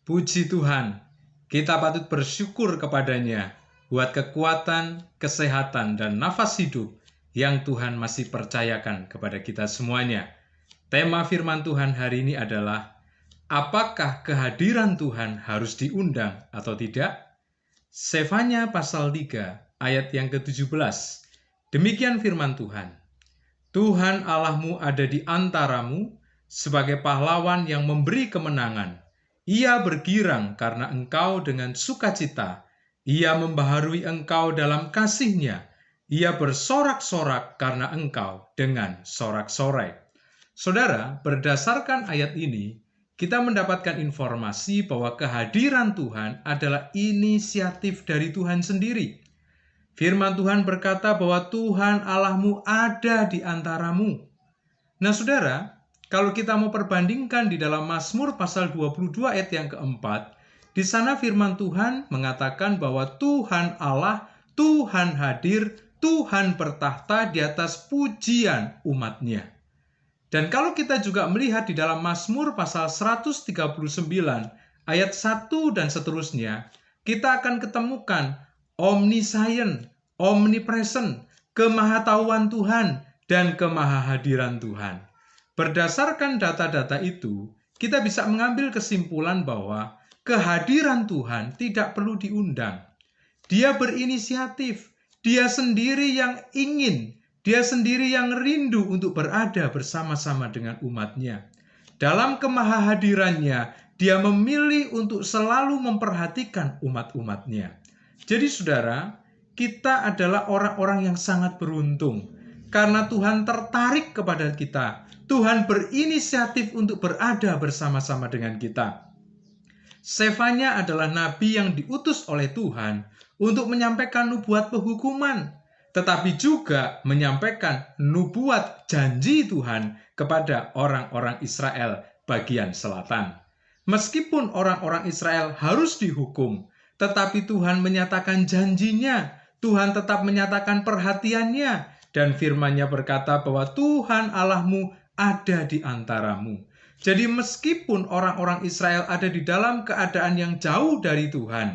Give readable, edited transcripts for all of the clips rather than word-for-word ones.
Puji Tuhan, kita patut bersyukur kepadanya buat kekuatan, kesehatan, dan nafas hidup yang Tuhan masih percayakan kepada kita semuanya. Tema firman Tuhan hari ini adalah, apakah kehadiran Tuhan harus diundang atau tidak? Sefanya pasal 3 ayat yang ke-17. Demikian firman Tuhan. Tuhan Allahmu ada di antaramu sebagai pahlawan yang memberi kemenangan. Ia bergirang karena engkau dengan sukacita. Ia membaharui engkau dalam kasih-Nya. Ia bersorak-sorak karena engkau dengan sorak-sorai. Saudara, berdasarkan ayat ini, kita mendapatkan informasi bahwa kehadiran Tuhan adalah inisiatif dari Tuhan sendiri. Firman Tuhan berkata bahwa Tuhan Allahmu ada di antaramu. Nah, saudara, kalau kita mau perbandingkan di dalam Mazmur pasal 22 ayat yang keempat, di sana firman Tuhan mengatakan bahwa Tuhan Allah, Tuhan hadir, Tuhan bertahta di atas pujian umat-Nya. Dan kalau kita juga melihat di dalam Mazmur pasal 139 ayat 1 dan seterusnya, kita akan ketemukan omniscient, omnipresent, kemahatauan Tuhan, dan kemahahadiran Tuhan. Berdasarkan data-data itu, kita bisa mengambil kesimpulan bahwa kehadiran Tuhan tidak perlu diundang. Dia berinisiatif, dia sendiri yang ingin, dia sendiri yang rindu untuk berada bersama-sama dengan umat-Nya. Dalam kemahahadirannya, dia memilih untuk selalu memperhatikan umat-umat-Nya. Jadi saudara, kita adalah orang-orang yang sangat beruntung. Karena Tuhan tertarik kepada kita. Tuhan berinisiatif untuk berada bersama-sama dengan kita. Sefanya adalah nabi yang diutus oleh Tuhan untuk menyampaikan nubuat penghukuman, tetapi juga menyampaikan nubuat janji Tuhan kepada orang-orang Israel bagian selatan. Meskipun orang-orang Israel harus dihukum, tetapi Tuhan menyatakan janjinya, Tuhan tetap menyatakan perhatiannya, dan firman-Nya berkata bahwa Tuhan Allahmu ada di antaramu. Jadi meskipun orang-orang Israel ada di dalam keadaan yang jauh dari Tuhan,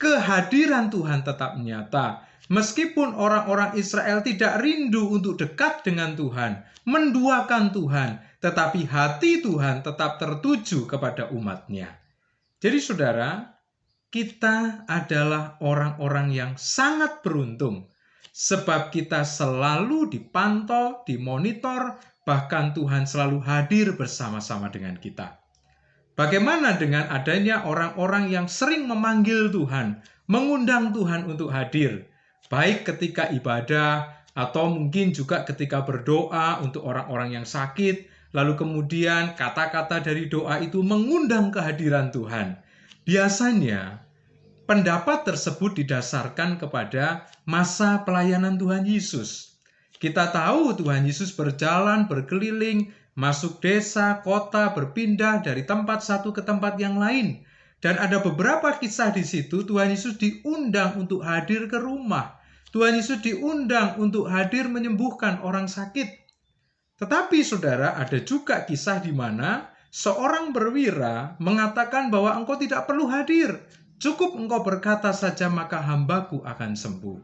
kehadiran Tuhan tetap nyata. Meskipun orang-orang Israel tidak rindu untuk dekat dengan Tuhan, menduakan Tuhan, tetapi hati Tuhan tetap tertuju kepada umat-Nya. Jadi saudara, kita adalah orang-orang yang sangat beruntung, sebab kita selalu dipantau, dimonitor, bahkan Tuhan selalu hadir bersama-sama dengan kita. Bagaimana dengan adanya orang-orang yang sering memanggil Tuhan, mengundang Tuhan untuk hadir, baik ketika ibadah atau mungkin juga ketika berdoa untuk orang-orang yang sakit, lalu kemudian kata-kata dari doa itu mengundang kehadiran Tuhan. Biasanya pendapat tersebut didasarkan kepada masa pelayanan Tuhan Yesus. Kita tahu Tuhan Yesus berjalan, berkeliling, masuk desa, kota, berpindah dari tempat satu ke tempat yang lain. Dan ada beberapa kisah di situ Tuhan Yesus diundang untuk hadir ke rumah. Tuhan Yesus diundang untuk hadir menyembuhkan orang sakit. Tetapi saudara, ada juga kisah di mana seorang perwira mengatakan bahwa engkau tidak perlu hadir. Cukup engkau berkata saja maka hambaku akan sembuh.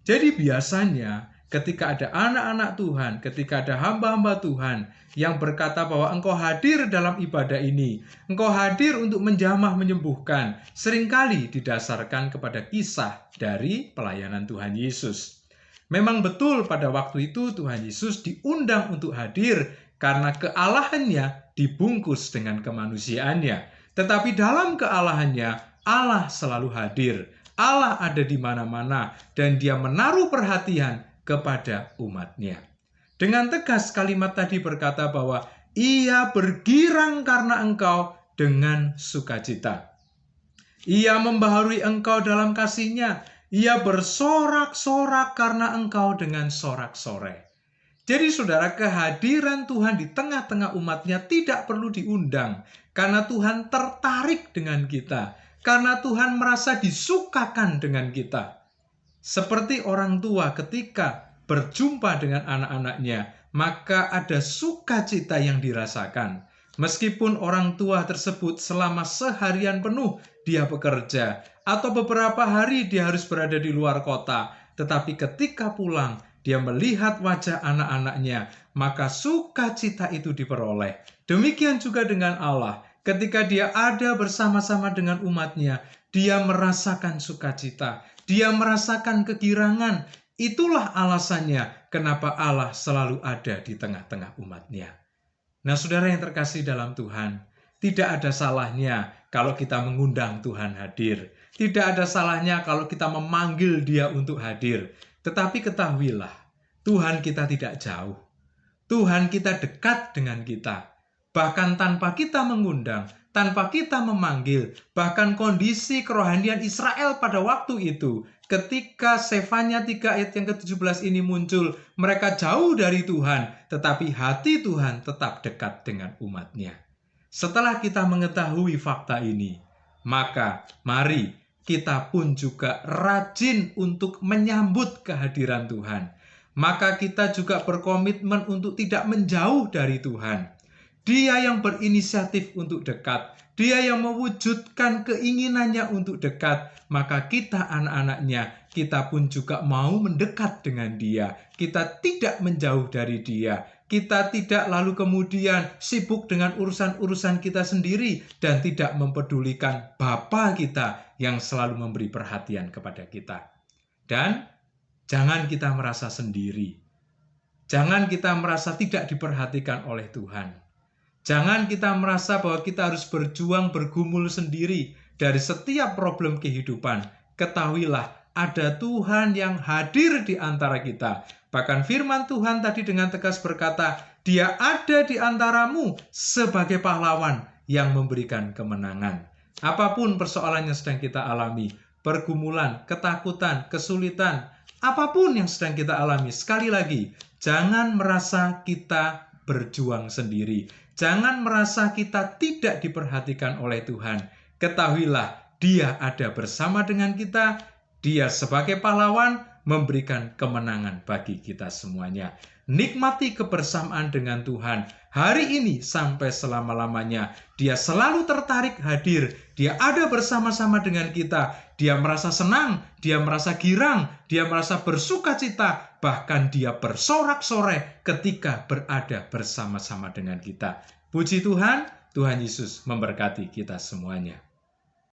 Jadi biasanya ketika ada anak-anak Tuhan, ketika ada hamba-hamba Tuhan yang berkata bahwa engkau hadir dalam ibadah ini, engkau hadir untuk menjamah menyembuhkan, seringkali didasarkan kepada kisah dari pelayanan Tuhan Yesus. Memang betul pada waktu itu Tuhan Yesus diundang untuk hadir karena kealahannya dibungkus dengan kemanusiaannya. Tetapi dalam kealahannya, Allah selalu hadir. Allah ada di mana-mana dan Dia menaruh perhatian kepada umat-Nya. Dengan tegas kalimat tadi berkata bahwa Ia bergirang karena engkau dengan sukacita. Ia membaharui engkau dalam kasih-Nya. Ia bersorak-sorak karena engkau dengan sorak-sorai. Jadi saudara, kehadiran Tuhan di tengah-tengah umat-Nya tidak perlu diundang. Karena Tuhan tertarik dengan kita. Karena Tuhan merasa disukakan dengan kita. Seperti orang tua ketika berjumpa dengan anak-anaknya, maka ada sukacita yang dirasakan. Meskipun orang tua tersebut selama seharian penuh dia bekerja, atau beberapa hari dia harus berada di luar kota, tetapi ketika pulang dia melihat wajah anak-anaknya, maka sukacita itu diperoleh. Demikian juga dengan Allah, ketika dia ada bersama-sama dengan umatnya, dia merasakan sukacita, dia merasakan kegirangan. Itulah alasannya kenapa Allah selalu ada di tengah-tengah umatnya. Nah, saudara yang terkasih dalam Tuhan, tidak ada salahnya kalau kita mengundang Tuhan hadir. Tidak ada salahnya kalau kita memanggil Dia untuk hadir. Tetapi ketahuilah, Tuhan kita tidak jauh. Tuhan kita dekat dengan kita. Bahkan tanpa kita mengundang, tanpa kita memanggil, bahkan kondisi kerohanian Israel pada waktu itu, ketika Sefanya 3 ayat yang ke-17 ini muncul, mereka jauh dari Tuhan, tetapi hati Tuhan tetap dekat dengan umatnya. Setelah kita mengetahui fakta ini, maka mari kita pun juga rajin untuk menyambut kehadiran Tuhan. Maka kita juga berkomitmen untuk tidak menjauh dari Tuhan. Dia yang berinisiatif untuk dekat, Dia yang mewujudkan keinginannya untuk dekat, maka kita anak-anaknya, kita pun juga mau mendekat dengan Dia. Kita tidak menjauh dari Dia. Kita tidak lalu kemudian sibuk dengan urusan-urusan kita sendiri dan tidak mempedulikan Bapa kita yang selalu memberi perhatian kepada kita. Dan jangan kita merasa sendiri. Jangan kita merasa tidak diperhatikan oleh Tuhan. Jangan kita merasa bahwa kita harus berjuang bergumul sendiri dari setiap problem kehidupan. Ketahuilah, ada Tuhan yang hadir di antara kita. Bahkan firman Tuhan tadi dengan tegas berkata, Dia ada di antaramu sebagai pahlawan yang memberikan kemenangan. Apapun persoalan yang sedang kita alami, pergumulan, ketakutan, kesulitan, apapun yang sedang kita alami, sekali lagi, jangan merasa kita berjuang sendiri. Jangan merasa kita tidak diperhatikan oleh Tuhan. Ketahuilah, Dia ada bersama dengan kita. Dia sebagai pahlawan memberikan kemenangan bagi kita semuanya. Nikmati kebersamaan dengan Tuhan hari ini sampai selama-lamanya. Dia selalu tertarik hadir. Dia ada bersama-sama dengan kita. Dia merasa senang, dia merasa girang, dia merasa bersukacita, bahkan dia bersorak-sorai ketika berada bersama-sama dengan kita. Puji Tuhan, Tuhan Yesus memberkati kita semuanya.